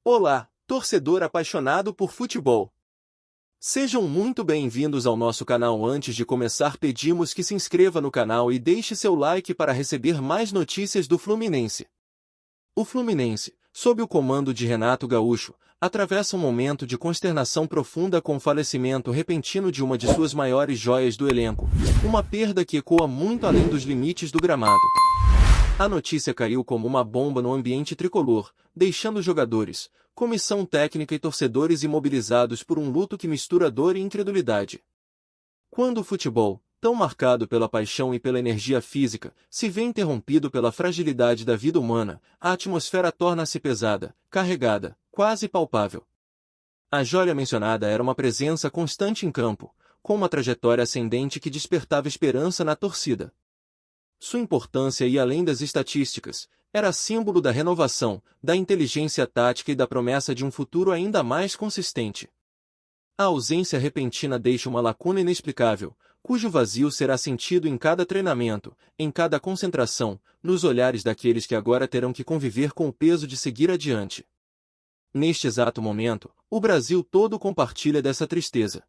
Olá, torcedor apaixonado por futebol. Sejam muito bem-vindos ao nosso canal. Antes de começar, pedimos que se inscreva no canal e deixe seu like para receber mais notícias do Fluminense. O Fluminense, sob o comando de Renato Gaúcho, atravessa um momento de consternação profunda com o falecimento repentino de uma de suas maiores joias do elenco, uma perda que ecoa muito além dos limites do gramado. A notícia caiu como uma bomba no ambiente tricolor, deixando jogadores, comissão técnica e torcedores imobilizados por um luto que mistura dor e incredulidade. Quando o futebol, tão marcado pela paixão e pela energia física, se vê interrompido pela fragilidade da vida humana, a atmosfera torna-se pesada, carregada, quase palpável. A joia mencionada era uma presença constante em campo, com uma trajetória ascendente que despertava esperança na torcida. Sua importância ia além das estatísticas, era símbolo da renovação, da inteligência tática e da promessa de um futuro ainda mais consistente. A ausência repentina deixa uma lacuna inexplicável, cujo vazio será sentido em cada treinamento, em cada concentração, nos olhares daqueles que agora terão que conviver com o peso de seguir adiante. Neste exato momento, o Brasil todo compartilha dessa tristeza.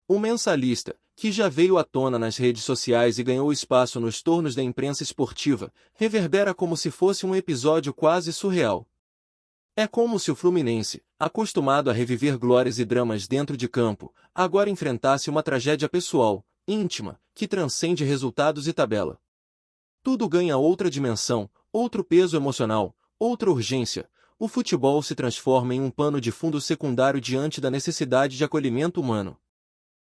O mensalista, que já veio à tona nas redes sociais e ganhou espaço nos tornos da imprensa esportiva, reverbera como se fosse um episódio quase surreal. É como se o Fluminense, acostumado a reviver glórias e dramas dentro de campo, agora enfrentasse uma tragédia pessoal, íntima, que transcende resultados e tabela. Tudo ganha outra dimensão, outro peso emocional, outra urgência. O futebol se transforma em um pano de fundo secundário diante da necessidade de acolhimento humano.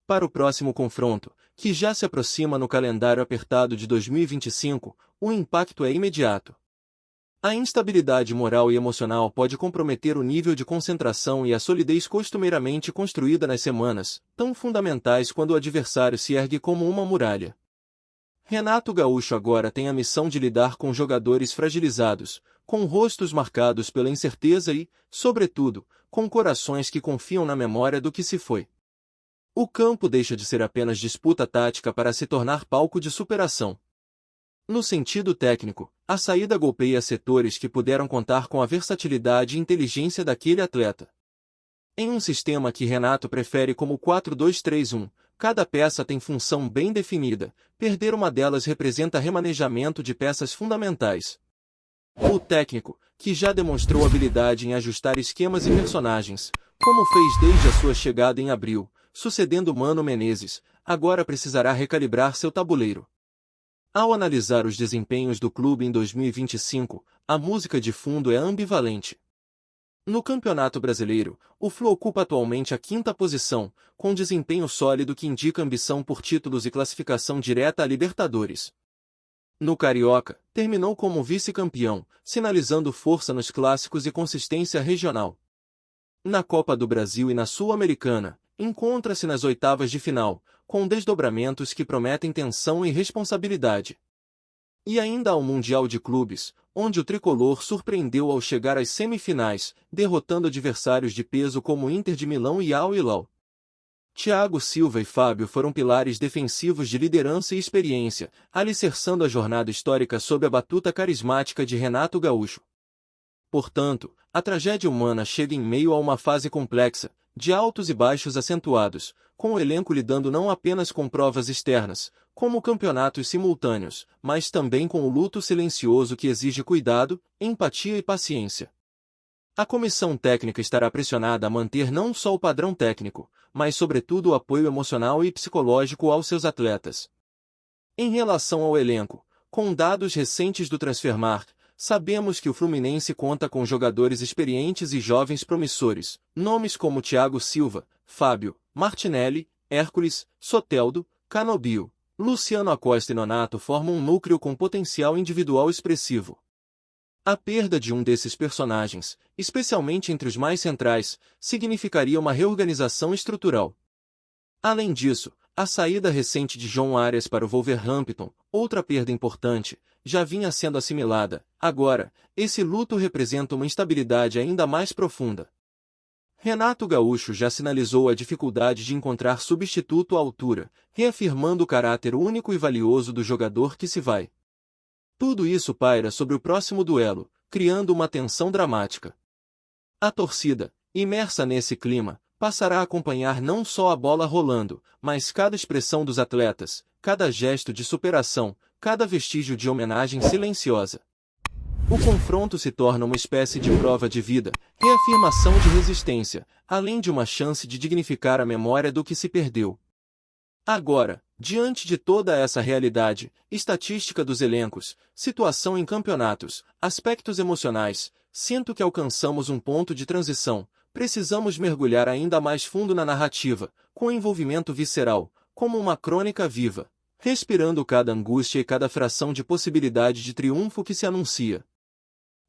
Para o próximo confronto, que já se aproxima no calendário apertado de 2025, o impacto é imediato. A instabilidade moral e emocional pode comprometer o nível de concentração e a solidez costumeiramente construída nas semanas, tão fundamentais quando o adversário se ergue como uma muralha. Renato Gaúcho agora tem a missão de lidar com jogadores fragilizados, com rostos marcados pela incerteza e, sobretudo, com corações que confiam na memória do que se foi. O campo deixa de ser apenas disputa tática para se tornar palco de superação. No sentido técnico, a saída golpeia setores que puderam contar com a versatilidade e inteligência daquele atleta. Em um sistema que Renato prefere como 4-2-3-1, cada peça tem função bem definida, perder uma delas representa remanejamento de peças fundamentais. O técnico, que já demonstrou habilidade em ajustar esquemas e personagens, como fez desde a sua chegada em abril, sucedendo Mano Menezes, agora precisará recalibrar seu tabuleiro. Ao analisar os desempenhos do clube em 2025, a música de fundo é ambivalente. No Campeonato Brasileiro, o Flu ocupa atualmente a 5ª posição, com desempenho sólido que indica ambição por títulos e classificação direta a Libertadores. No Carioca, terminou como vice-campeão, sinalizando força nos clássicos e consistência regional. Na Copa do Brasil e na Sul-Americana, encontra-se nas oitavas de final, com desdobramentos que prometem tensão e responsabilidade. E ainda ao Mundial de Clubes, onde o tricolor surpreendeu ao chegar às semifinais, derrotando adversários de peso como Inter de Milão e Al Hilal. Thiago Silva e Fábio foram pilares defensivos de liderança e experiência, alicerçando a jornada histórica sob a batuta carismática de Renato Gaúcho. Portanto, a tragédia humana chega em meio a uma fase complexa, de altos e baixos acentuados, com o elenco lidando não apenas com provas externas, como campeonatos simultâneos, mas também com o luto silencioso que exige cuidado, empatia e paciência. A comissão técnica estará pressionada a manter não só o padrão técnico, mas sobretudo o apoio emocional e psicológico aos seus atletas. Em relação ao elenco, com dados recentes do Transfermarkt, sabemos que o Fluminense conta com jogadores experientes e jovens promissores, nomes como Thiago Silva, Fábio, Martinelli, Hércules, Soteldo, Canobio, Luciano Acosta e Nonato formam um núcleo com potencial individual expressivo. A perda de um desses personagens, especialmente entre os mais centrais, significaria uma reorganização estrutural. Além disso, a saída recente de João Arias para o Wolverhampton, outra perda importante, já vinha sendo assimilada. Agora, esse luto representa uma instabilidade ainda mais profunda. Renato Gaúcho já sinalizou a dificuldade de encontrar substituto à altura, reafirmando o caráter único e valioso do jogador que se vai. Tudo isso paira sobre o próximo duelo, criando uma tensão dramática. A torcida, imersa nesse clima, passará a acompanhar não só a bola rolando, mas cada expressão dos atletas, cada gesto de superação, cada vestígio de homenagem silenciosa. O confronto se torna uma espécie de prova de vida, reafirmação de resistência, além de uma chance de dignificar a memória do que se perdeu. Agora, diante de toda essa realidade, estatística dos elencos, situação em campeonatos, aspectos emocionais, sinto que alcançamos um ponto de transição. Precisamos mergulhar ainda mais fundo na narrativa, com envolvimento visceral, como uma crônica viva, respirando cada angústia e cada fração de possibilidade de triunfo que se anuncia.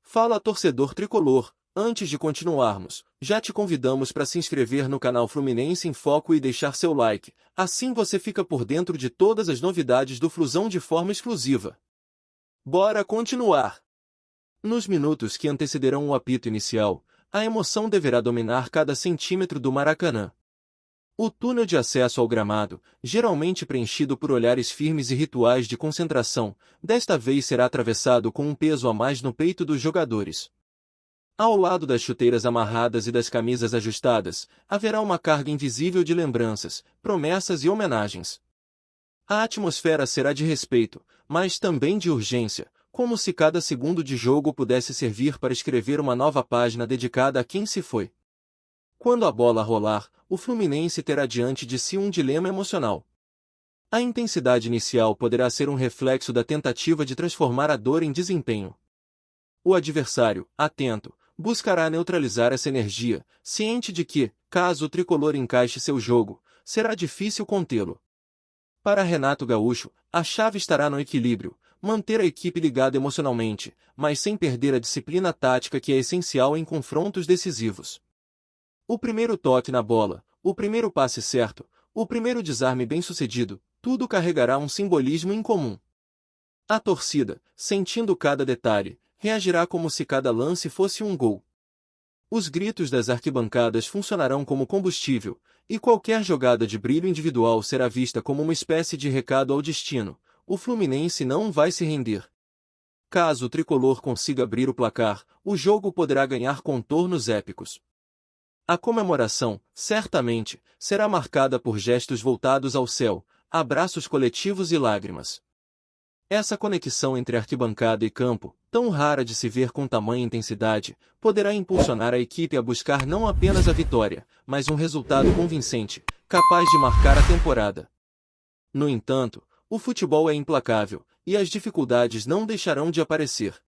Fala torcedor tricolor, antes de continuarmos, já te convidamos para se inscrever no canal Fluminense em Foco e deixar seu like, assim você fica por dentro de todas as novidades do Flusão de forma exclusiva. Bora continuar! Nos minutos que antecederão o apito inicial, a emoção deverá dominar cada centímetro do Maracanã. O túnel de acesso ao gramado, geralmente preenchido por olhares firmes e rituais de concentração, desta vez será atravessado com um peso a mais no peito dos jogadores. Ao lado das chuteiras amarradas e das camisas ajustadas, haverá uma carga invisível de lembranças, promessas e homenagens. A atmosfera será de respeito, mas também de urgência, como se cada segundo de jogo pudesse servir para escrever uma nova página dedicada a quem se foi. Quando a bola rolar, o Fluminense terá diante de si um dilema emocional. A intensidade inicial poderá ser um reflexo da tentativa de transformar a dor em desempenho. O adversário, atento, buscará neutralizar essa energia, ciente de que, caso o tricolor encaixe seu jogo, será difícil contê-lo. Para Renato Gaúcho, a chave estará no equilíbrio, manter a equipe ligada emocionalmente, mas sem perder a disciplina tática que é essencial em confrontos decisivos. O primeiro toque na bola, o primeiro passe certo, o primeiro desarme bem-sucedido, tudo carregará um simbolismo incomum. A torcida, sentindo cada detalhe, reagirá como se cada lance fosse um gol. Os gritos das arquibancadas funcionarão como combustível, e qualquer jogada de brilho individual será vista como uma espécie de recado ao destino. O Fluminense não vai se render. Caso o tricolor consiga abrir o placar, o jogo poderá ganhar contornos épicos. A comemoração, certamente, será marcada por gestos voltados ao céu, abraços coletivos e lágrimas. Essa conexão entre arquibancada e campo, tão rara de se ver com tamanha intensidade, poderá impulsionar a equipe a buscar não apenas a vitória, mas um resultado convincente, capaz de marcar a temporada. No entanto, o futebol é implacável, e as dificuldades não deixarão de aparecer.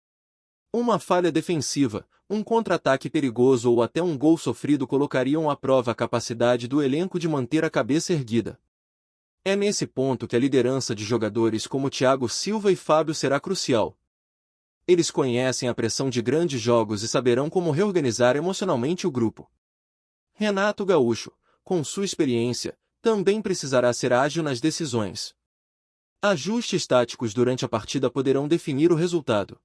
Uma falha defensiva, um contra-ataque perigoso ou até um gol sofrido colocariam à prova a capacidade do elenco de manter a cabeça erguida. É nesse ponto que a liderança de jogadores como Thiago Silva e Fábio será crucial. Eles conhecem a pressão de grandes jogos e saberão como reorganizar emocionalmente o grupo. Renato Gaúcho, com sua experiência, também precisará ser ágil nas decisões. Ajustes táticos durante a partida poderão definir o resultado.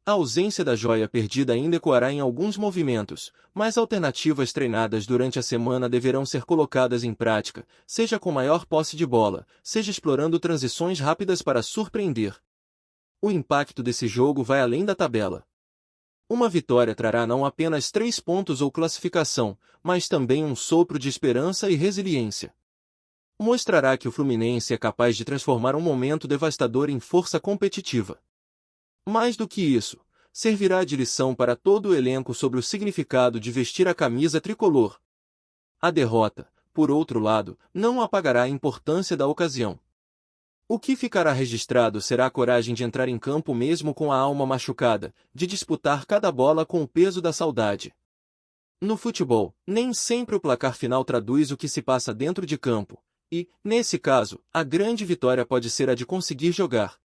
A ausência da joia perdida ainda ecoará em alguns movimentos, mas alternativas treinadas durante a semana deverão ser colocadas em prática, seja com maior posse de bola, seja explorando transições rápidas para surpreender. O impacto desse jogo vai além da tabela. Uma vitória trará não apenas 3 pontos ou classificação, mas também um sopro de esperança e resiliência. Mostrará que o Fluminense é capaz de transformar um momento devastador em força competitiva. Mais do que isso, servirá de lição para todo o elenco sobre o significado de vestir a camisa tricolor. A derrota, por outro lado, não apagará a importância da ocasião. O que ficará registrado será a coragem de entrar em campo mesmo com a alma machucada, de disputar cada bola com o peso da saudade. No futebol, nem sempre o placar final traduz o que se passa dentro de campo, e, nesse caso, a grande vitória pode ser a de conseguir jogar.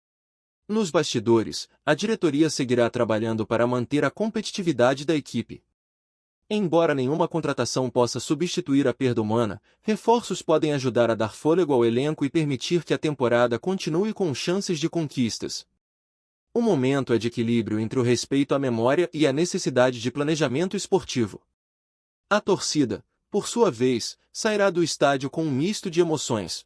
Nos bastidores, a diretoria seguirá trabalhando para manter a competitividade da equipe. Embora nenhuma contratação possa substituir a perda humana, reforços podem ajudar a dar fôlego ao elenco e permitir que a temporada continue com chances de conquistas. O momento é de equilíbrio entre o respeito à memória e a necessidade de planejamento esportivo. A torcida, por sua vez, sairá do estádio com um misto de emoções.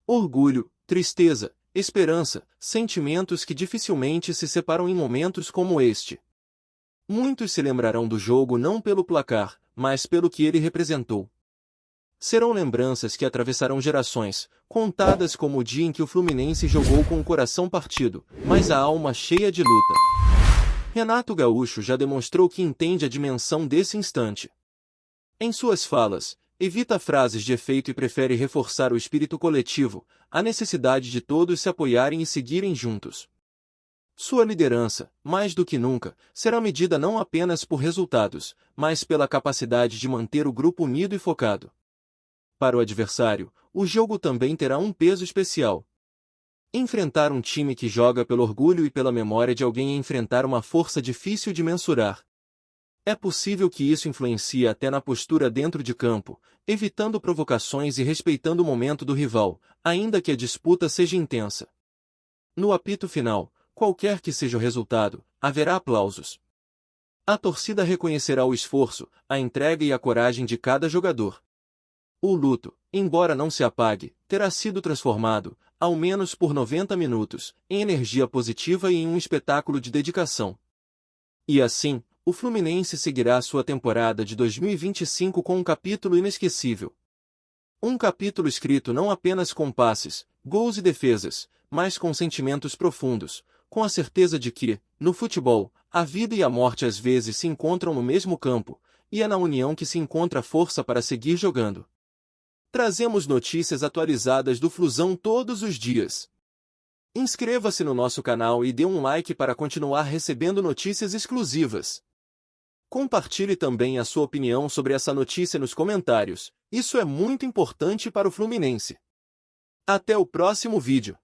Orgulho, tristeza, esperança, sentimentos que dificilmente se separam em momentos como este. Muitos se lembrarão do jogo não pelo placar, mas pelo que ele representou. Serão lembranças que atravessarão gerações, contadas como o dia em que o Fluminense jogou com o coração partido, mas a alma cheia de luta. Renato Gaúcho já demonstrou que entende a dimensão desse instante. Em suas falas, evita frases de efeito e prefere reforçar o espírito coletivo, a necessidade de todos se apoiarem e seguirem juntos. Sua liderança, mais do que nunca, será medida não apenas por resultados, mas pela capacidade de manter o grupo unido e focado. Para o adversário, o jogo também terá um peso especial. Enfrentar um time que joga pelo orgulho e pela memória de alguém é enfrentar uma força difícil de mensurar. É possível que isso influencie até na postura dentro de campo, evitando provocações e respeitando o momento do rival, ainda que a disputa seja intensa. No apito final, qualquer que seja o resultado, haverá aplausos. A torcida reconhecerá o esforço, a entrega e a coragem de cada jogador. O luto, embora não se apague, terá sido transformado, ao menos por 90 minutos, em energia positiva e em um espetáculo de dedicação. E assim, o Fluminense seguirá sua temporada de 2025 com um capítulo inesquecível. Um capítulo escrito não apenas com passes, gols e defesas, mas com sentimentos profundos, com a certeza de que, no futebol, a vida e a morte às vezes se encontram no mesmo campo, e é na união que se encontra a força para seguir jogando. Trazemos notícias atualizadas do Flusão todos os dias. Inscreva-se no nosso canal e dê um like para continuar recebendo notícias exclusivas. Compartilhe também a sua opinião sobre essa notícia nos comentários, isso é muito importante para o Fluminense. Até o próximo vídeo.